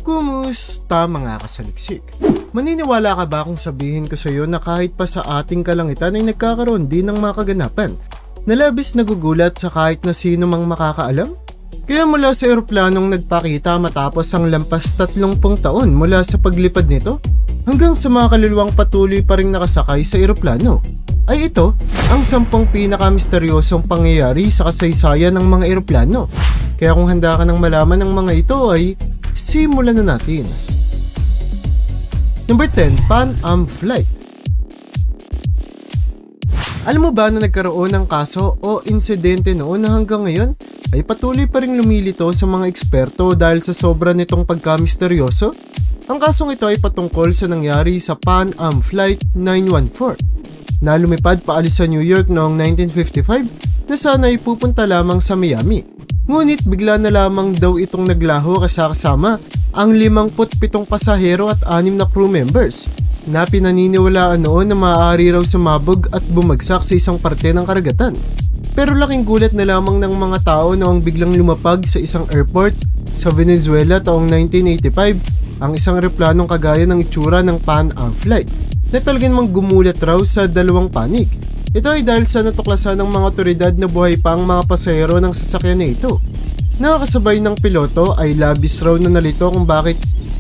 Kumusta mga kasaliksik? Maniniwala ka ba kung sabihin ko sa iyo na kahit pa sa ating kalangitan ay nagkakaroon din ng mga kaganapan na labis nagugulat sa kahit na sino mang makakaalam? Kaya mula sa eroplanong nagpakita matapos ang lampas 30 taon mula sa paglipad nito hanggang sa mga kaluluwang patuloy pa ring nakasakay sa eroplano, ay ito ang 10 pinakamisteryosong pangyayari sa kasaysayan ng mga eroplano. Kaya kung handa ka nang malaman ng mga ito ay simulan na natin. Number 10. Pan Am Flight. Alam mo ba na nagkaroon ng kaso o insidente noon na hanggang ngayon ay patuloy pa ring lumilito sa mga eksperto dahil sa sobra nitong pagkamisteryoso? Ang kasong ito ay patungkol sa nangyari sa Pan Am Flight 914 na lumipad paalis sa New York noong 1955 na sana ay pupunta lamang sa Miami. Ngunit bigla na lamang daw itong naglaho kasama ang 57 pasahero at 6 na crew members na pinaniniwalaan noon na maaari raw sumabog at bumagsak sa isang parte ng karagatan. Pero laking gulat na lamang ng mga tao noong biglang lumapag sa isang airport sa Venezuela taong 1985 ang isang replanong kagaya ng itsura ng Pan Am Flight na talagang gumulat raw sa dalawang panig. Ito ay dahil sa natuklasan ng mga otoridad na buhay pa ang mga pasahero ng sasakyan na ito. Nakakasabay ng piloto ay labis raw na nalito kung bakit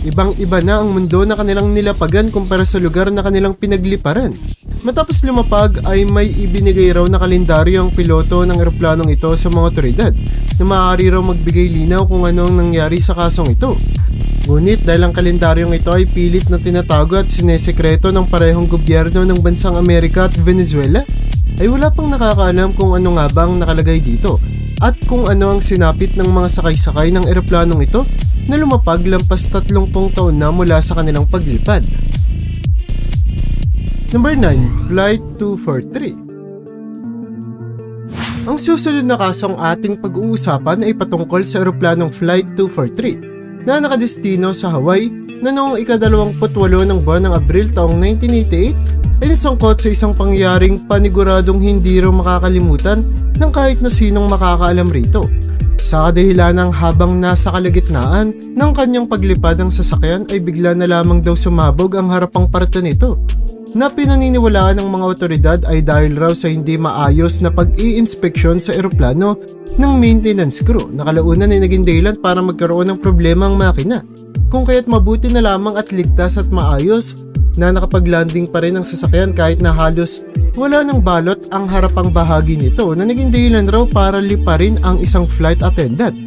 ibang-iba na ang mundo na kanilang nilapagan kumpara sa lugar na kanilang pinagliparan. Matapos lumapag ay may ibinigay raw na kalendaryo ang piloto ng eroplanong ito sa mga otoridad na maaari raw magbigay linaw kung ano ang nangyari sa kasong ito. Ngunit dahil ang kalendaryong ito ay pilit na tinatago at sinesekreto ng parehong gobyerno ng bansang Amerika at Venezuela, ay wala pang nakakaalam kung ano nga ba ang nakalagay dito at kung ano ang sinapit ng mga sakay-sakay ng eroplanong ito na lumapag lampas 30 taon na mula sa kanilang paglipad. Number 9. Flight 243. Ang susunod na kasong ating pag-uusapan ay patungkol sa eroplanong Flight 243 na nakadestino sa Hawaii na noong ika-28 ng buwan ng Abril taong 1988 ay nasangkot sa isang pangyayaring paniguradong hindi raw makakalimutan ng kahit na sinong makakaalam rito. Sa kadahilanang habang nasa kalagitnaan ng kanyang paglipad ng sasakyan ay bigla na lamang daw sumabog ang harapang parte nito, na pinaniniwalaan ng mga otoridad ay dahil raw sa hindi maayos na pag-i-inspeksyon sa eroplano ng maintenance crew na kalaunan ay naging dahilan para magkaroon ng problema ang makina. Kung kaya't mabuti na lamang at ligtas at maayos na nakapag-landing pa rin ang sasakyan kahit na halos wala ng balot ang harapang bahagi nito na naging dahilan raw para liparin ang isang flight attendant.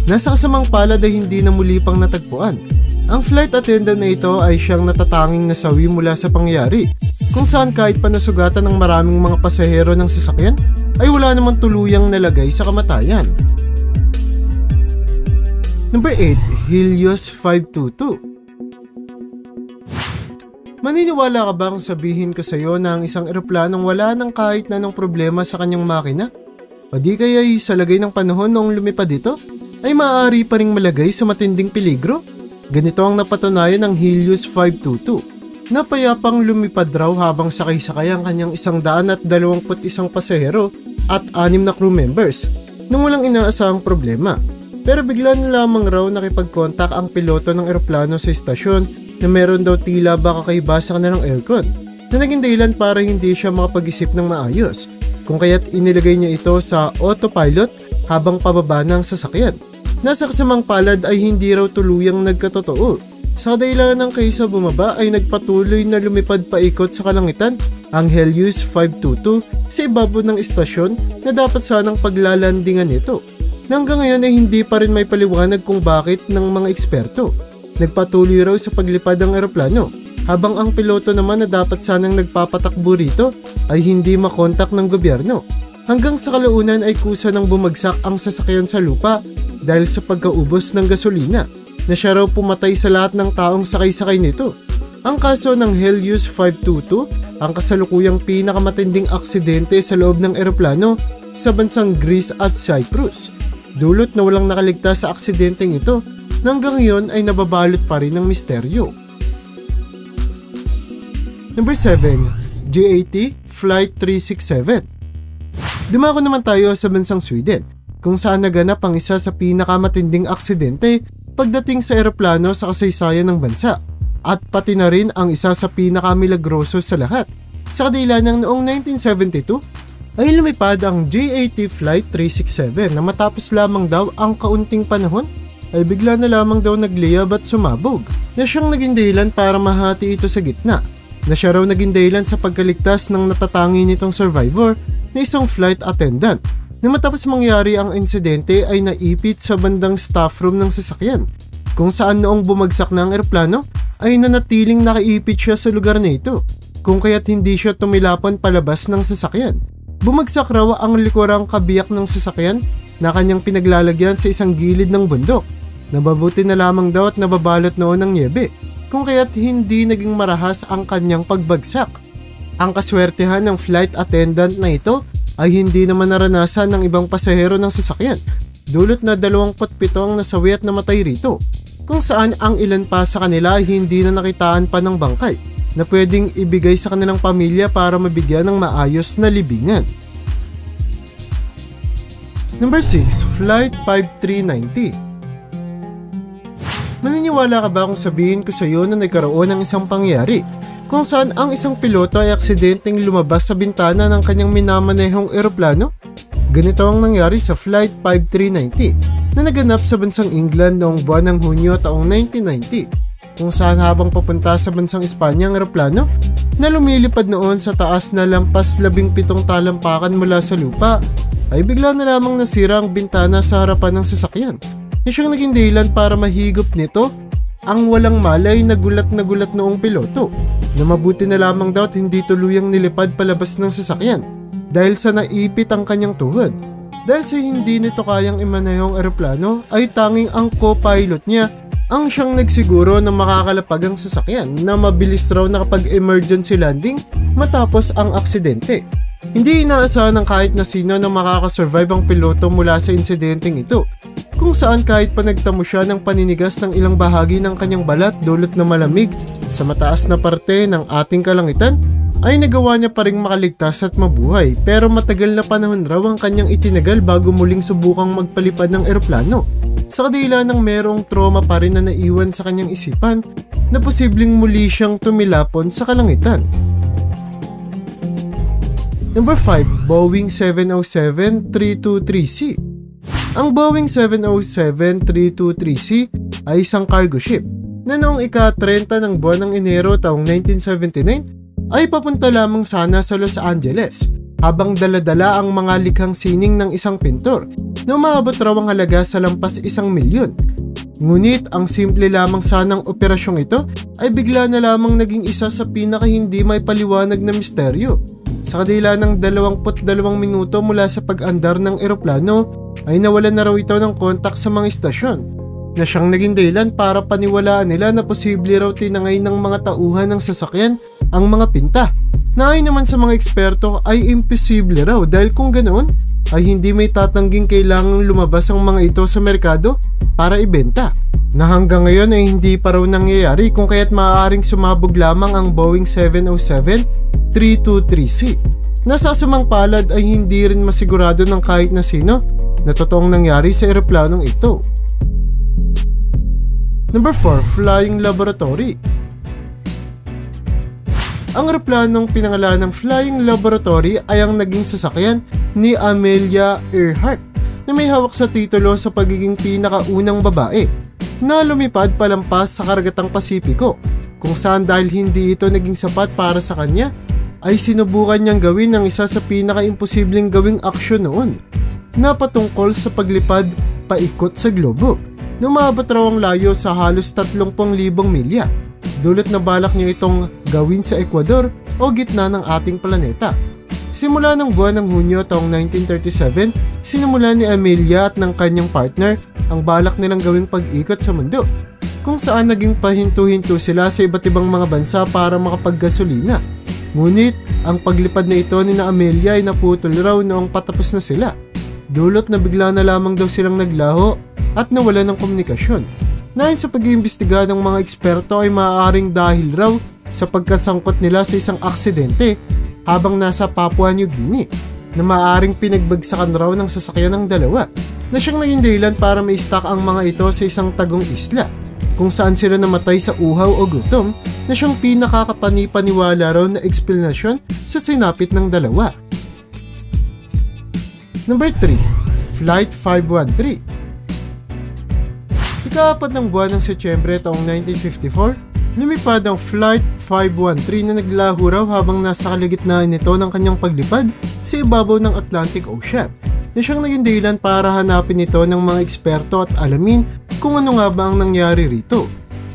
Nasa kasamang palad ay hindi na muli pang natagpuan. Ang flight attendant na ito ay siyang natatanging nasawi mula sa pangyayari, kung saan kahit pa nasugatan ng maraming mga pasahero ng sasakyan ay wala namang tuluyang nalagay sa kamatayan. Number 8. Helios 522. Maniniwala ka ba kung sabihin ko sa iyo na ang isang eroplanong wala ng kahit na anong problema sa kanyang makina? O di kaya ay sa lagay ng panahon noong lumipad ito ay maaari pa ring malagay sa matinding peligro? Ganito ang napatunayan ng Helios 522. Napayapang lumipad raw habang sakay-sakay ang kanyang 121 pasahero at 6 na crew members nang walang inaasahang problema. Pero bigla na lamang raw nakipag-contact ang piloto ng eroplano sa istasyon na meron daw tila baka kakaiba sa kanilang aircon na naging dahilan para hindi siya makapag-isip ng maayos, kung kaya't inilagay niya ito sa autopilot habang pababa ng sasakyan. Nasa kasamang palad ay hindi raw tuluyang nagkatotoo. Sa kadahilan ng kaysa bumaba ay nagpatuloy na lumipad paikot sa kalangitan ang Helios 522 sa ibabaw ng istasyon na dapat sanang paglalandingan nito. Hanggang ngayon ay hindi pa rin may paliwanag kung bakit ng mga eksperto. Nagpatuloy raw sa paglipad ng eroplano habang ang piloto naman na dapat sanang nagpapatakbo rito ay hindi makontak ng gobyerno. Hanggang sa kalaunan ay kusa nang bumagsak ang sasakyan sa lupa dahil sa pagkaubos ng gasolina na siya raw pumatay sa lahat ng taong sakay-sakay nito. Ang kaso ng Helios 522 ang kasalukuyang pinakamatinding aksidente sa loob ng eroplano sa bansang Greece at Cyprus. Dulot na walang nakaligtas sa aksidenteng ito na hanggang ngayon ay nababalot pa rin ng misteryo. Number 7. GAT Flight 367. Dumako naman tayo sa bansang Sweden kung saan naganap ang isa sa pinakamatinding aksidente pagdating sa eroplano sa kasaysayan ng bansa at pati na rin ang isa sa pinakamilagroso sa lahat. Sa kadila ng noong 1972 ay lumipad ang JAT Flight 367 na matapos lamang daw ang kaunting panahon ay bigla na lamang daw nagliyab at sumabog na siyang naging dahilan para mahati ito sa gitna, na siya raw naging dahilan sa pagkaligtas ng natatangi nitong survivor na isang flight attendant na matapos mangyari ang insidente ay naipit sa bandang staff room ng sasakyan kung saan noong bumagsak na ang eroplano ay nanatiling nakaipit siya sa lugar na ito kung kaya't hindi siya tumilapon palabas ng sasakyan. Bumagsak raw ang likurang kabiyak ng sasakyan na kanyang pinaglalagyan sa isang gilid ng bundok. Nababuti na lamang daw at nababalot noon ng niebe kung kaya't hindi naging marahas ang kanyang pagbagsak. Ang kaswertehan ng flight attendant na ito ay hindi naman naranasan ng ibang pasahero ng sasakyan, dulot na 27 ang nasawi at namatay rito, kung saan ang ilan pa sa kanila ay hindi na nakitaan pa ng bangkay na pwedeng ibigay sa kanilang pamilya para mabigyan ng maayos na libingan. Number 6. Flight 5390. Maniniwala ka ba kung sabihin ko sa iyo na nagkaroon ng isang pangyayari kung saan ang isang piloto ay aksidenteng lumabas sa bintana ng kanyang minamanehong eroplano? Ganito ang nangyari sa Flight 5390 na naganap sa bansang England noong buwan ng Hunyo taong 1990. Kung saan habang papunta sa bansang Espanya ang eroplano na lumilipad noon sa taas na lampas 17 talampakan mula sa lupa ay bigla na lamang nasira ang bintana sa harapan ng sasakyan na siyang naging dahilan para mahigop nito ang walang malay na gulat noong piloto na mabuti na lamang daw at hindi tuluyang nilipad palabas ng sasakyan dahil sa naipit ang kanyang tuhod. Dahil sa hindi nito kayang imanehong eroplano ay tanging ang co-pilot niya ang siyang nagsiguro na makakalapag ang sasakyan na mabilis raw nakapag-emergency landing matapos ang aksidente. Hindi inaasahan ng kahit na sino na makakasurvive ang piloto mula sa insidenteng ito, kung saan kahit pa nagtamo siya ng paninigas ng ilang bahagi ng kanyang balat dulot na malamig sa mataas na parte ng ating kalangitan, ay nagawa niya pa ring makaligtas at mabuhay, pero matagal na panahon raw ang kanyang itinagal bago muling subukang magpalipad ng eroplano. Sa kadila ng merong trauma pa rin na naiwan sa kanyang isipan na posibleng muli siyang tumilapon sa kalangitan. Number 5. Boeing 707-323C. Ang Boeing 707-323C ay isang cargo ship na noong ika-30 ng buwan ng Enero taong 1979 ay papunta lamang sana sa Los Angeles habang daladala ang mga likhang sining ng isang pintor na umaabot raw ang halaga sa lampas 1 milyon. Ngunit ang simple lamang sanang operasyong ito ay bigla na lamang naging isa sa pinaka hindi may paliwanag na misteryo. Sa kadila ng 22 minuto mula sa pag-andar ng eroplano ay nawalan na raw ito ng kontak sa mga istasyon na siyang naging dahilan para paniwalaan nila na posible raw tinangay ng mga tauhan ng sasakyan ang mga pinta, na ayon naman sa mga eksperto ay imposible raw dahil kung ganoon ay hindi may tatangging kailangang lumabas ang mga ito sa merkado para ibenta, na hanggang ngayon ay hindi pa raw nangyayari kung kaya't maaaring sumabog lamang ang Boeing 707-323C. Nasasamang palad ay hindi rin masigurado ng kahit na sino na totoong nangyari sa eroplanong ito. Number 4. Flying Laboratory. Ang eroplanong pinangalan ng Flying Laboratory ay ang naging sasakyan ni Amelia Earhart na may hawak sa titulo sa pagiging pinakaunang babae na lumipad palampas sa karagatang Pasipiko, kung saan dahil hindi ito naging sapat para sa kanya ay sinubukan niyang gawin ang isa sa pinaka-imposibleng gawing aksyon noon na patungkol sa paglipad paikot sa globo na umabot raw ang layo sa halos 30,000 milya. Dulot na balak niya itong gawin sa Ecuador o gitna ng ating planeta. Simula ng buwan ng Hunyo taong 1937, sinimula ni Amelia at ng kanyang partner ang balak nilang gawing pag-ikot sa mundo, kung saan naging pahinto-hinto sila sa iba't ibang mga bansa para makapaggasolina. Ngunit ang paglipad na ito ni na Amelia ay naputol raw noong patapos na sila. Dulot na bigla na lamang daw silang naglaho at nawala ng komunikasyon. Nayon sa pag-iimbestiga ng mga eksperto ay maaaring dahil raw sa pagkasangkot nila sa isang aksidente habang nasa Papua New Guinea na maaaring pinagbagsakan raw ng sasakyan ng dalawa na siyang naging dahilan para ma-stuck ang mga ito sa isang tagong isla kung saan sila namatay sa uhaw o gutom na siyang pinakakapani-paniwala raw na eksplanasyon sa sinapit ng dalawa. Number 3. Flight 513. Ika-4 ng buwan ng Setyembre taong 1954, lumipad ang Flight 513 na naglaho raw habang nasa kalagitnaan nito ng kanyang paglipad sa ibabaw ng Atlantic Ocean, na siyang naging dahilan para hanapin ito ng mga eksperto at alamin kung ano nga ba ang nangyari rito.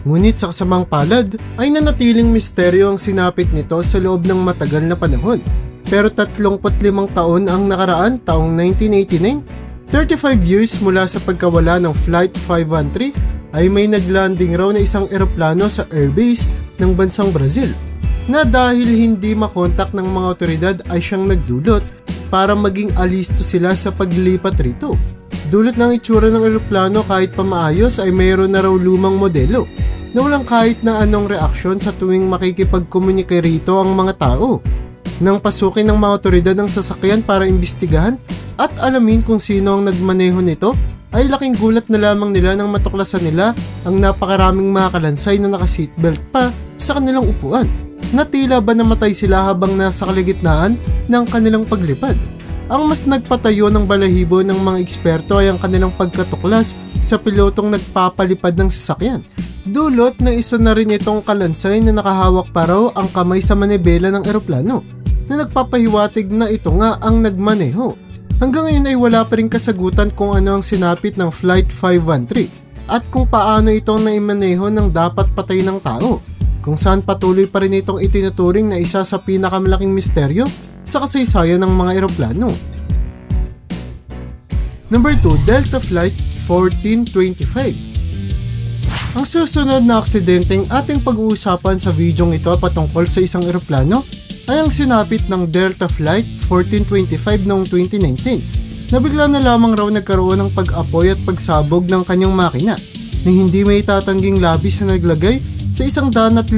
Ngunit sa kasamang palad ay nanatiling misteryo ang sinapit nito sa loob ng matagal na panahon. Pero 35 taon ang nakaraan taong 1989, 35 years mula sa pagkawala ng Flight 513, ay may naglanding raw na isang eroplano sa airbase ng bansang Brazil na dahil hindi makontak ng mga otoridad ay siyang nagdulot para maging alisto sila sa paglipat rito. Dulot ng itsura ng eroplano kahit pa maayos ay mayroon na raw lumang modelo na walang kahit na anong reaksyon sa tuwing makikipagkomunike rito ang mga tao. Nang pasukin ng mga otoridad ang sasakyan para imbestigahan at alamin kung sino ang nagmaneho nito, ay laking gulat na lamang nila nang matuklasan nila ang napakaraming mga kalansay na naka-seatbelt pa sa kanilang upuan, na tila ba namatay sila habang nasa kalagitnaan ng kanilang paglipad. Ang mas nagpatayo ng balahibo ng mga eksperto ay ang kanilang pagkatuklas sa pilotong nagpapalipad ng sasakyan. Dulot na isa na rin itong kalansay na nakahawak pa raw ang kamay sa manibela ng eroplano, na nagpapahiwatig na ito nga ang nagmaneho. Hanggang ngayon ay wala pa rin kasagutan kung ano ang sinapit ng Flight 513 at kung paano itong naimaneho ng dapat patay ng tao, kung saan patuloy pa rin itong itinuturing na isa sa pinakamalaking misteryo sa kasaysayan ng mga eroplano. Number 2. Delta Flight 1425. Ang susunod na aksidenteng ating pag-uusapan sa videong ito patungkol sa isang eroplano ay ang sinapit ng Delta Flight 1425 noong 2019, na bigla na lamang raw nagkaroon ng pag-apoy at pagsabog ng kanyang makina na hindi may tatangging labis na naglagay sa 154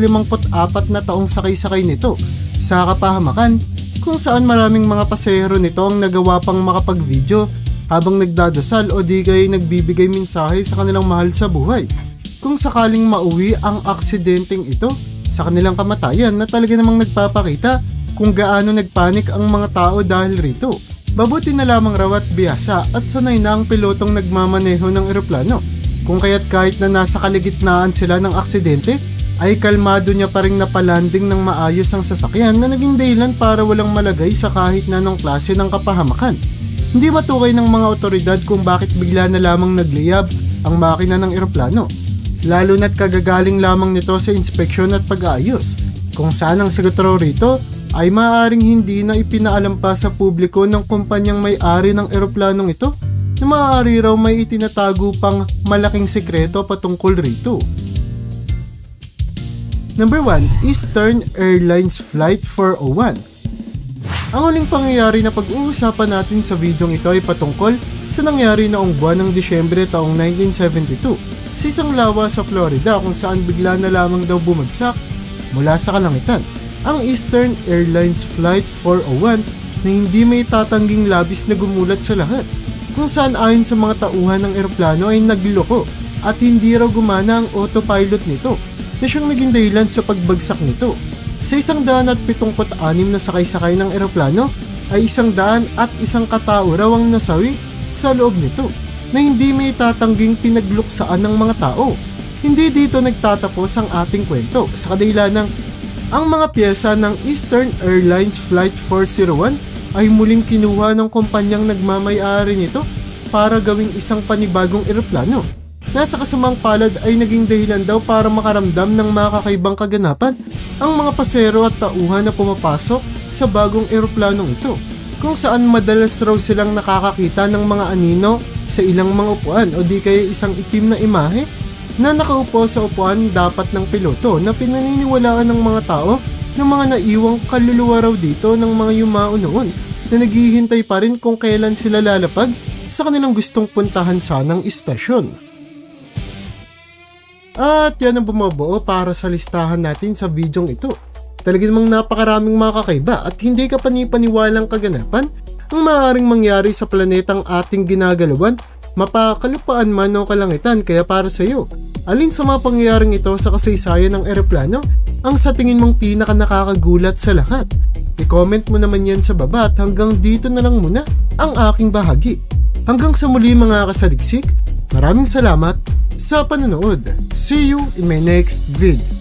na taong sakay-sakay nito sa kapahamakan, kung saan maraming mga pasahero nito ang nagawa pang makapag-video habang nagdadasal o di kay nagbibigay mensahe sa kanilang mahal sa buhay kung sakaling mauwi ang aksidenteng ito sa kanilang kamatayan, na talaga namang nagpapakita kung gaano nagpanik ang mga tao dahil rito. Babuti na lamang raw at biyasa at sanay na ang pilotong nagmamaneho ng eroplano, kung kaya't kahit na nasa kaligitnaan sila ng aksidente ay kalmado niya pa rin napalanding ng maayos ang sasakyan na naging dahilan para walang malagay sa kahit na anong klase ng kapahamakan. Hindi matukay ng mga otoridad kung bakit bigla na lamang nagliyab ang makina ng eroplano, lalo na't kagagaling lamang nito sa inspeksyon at pag-aayos, kung saan ang sagot raw rito ay maaaring hindi na ipinaalam pa sa publiko ng kumpanyang may-ari ng eroplanong ito, na maaari raw may itinatago pang malaking sekreto patungkol rito. Number 1. Eastern Airlines Flight 401. Ang huling pangyayari na pag-uusapan natin sa videong ito ay patungkol sa nangyari noong buwan ng Disyembre taong 1972 sa isang lawa sa Florida, kung saan bigla na lamang daw bumagsak mula sa kalangitan ang Eastern Airlines Flight 401 na hindi may tatangging labis na gumulat sa lahat, kung saan ayon sa mga tauhan ng eroplano ay nagloko at hindi raw gumana ang autopilot nito, na siyang naging dahilan sa pagbagsak nito. Sa 176 na sakay-sakay ng eroplano ay 101 katao raw ang nasawi sa loob nito, na hindi may tatangging pinagluksaan ng mga tao. Hindi dito nagtatapos ang ating kwento, sa kadahilan ng ang mga pyesa ng Eastern Airlines Flight 401 ay muling kinuha ng kumpanyang nagmamay-ari nito para gawing isang panibagong eroplano. Nasa kasamang palad ay naging dahilan daw para makaramdam ng mga kakaibang kaganapan ang mga pasero at tauhan na pumapasok sa bagong eroplanong ito, kung saan madalas raw silang nakakakita ng mga anino sa ilang mga upuan o di kaya isang itim na imahe na nakaupo sa upuan dapat ng piloto, na pinaniniwalaan ng mga tao ng mga naiwang kaluluwa raw dito ng mga yumao noon na naghihintay pa rin kung kailan sila lalapag sa kanilang gustong puntahan sanang istasyon. At yan ang bumubuo para sa listahan natin sa videong ito. Talaga namang napakaraming mga kakaiba at hindi ka panipaniwalang kaganapan ang maaaring mangyari sa planetang ating ginagalawan mapakalupaan man o kalangitan. Kaya para sa iyo, alin sa mga pangyayaring ito sa kasaysayan ng eroplano ang sa tingin mong pinaka nakakagulat sa lahat? I-comment mo naman yan sa baba at hanggang dito na lang muna ang aking bahagi. Hanggang sa muli mga kasaliksik, maraming salamat sa panonood. See you in my next video.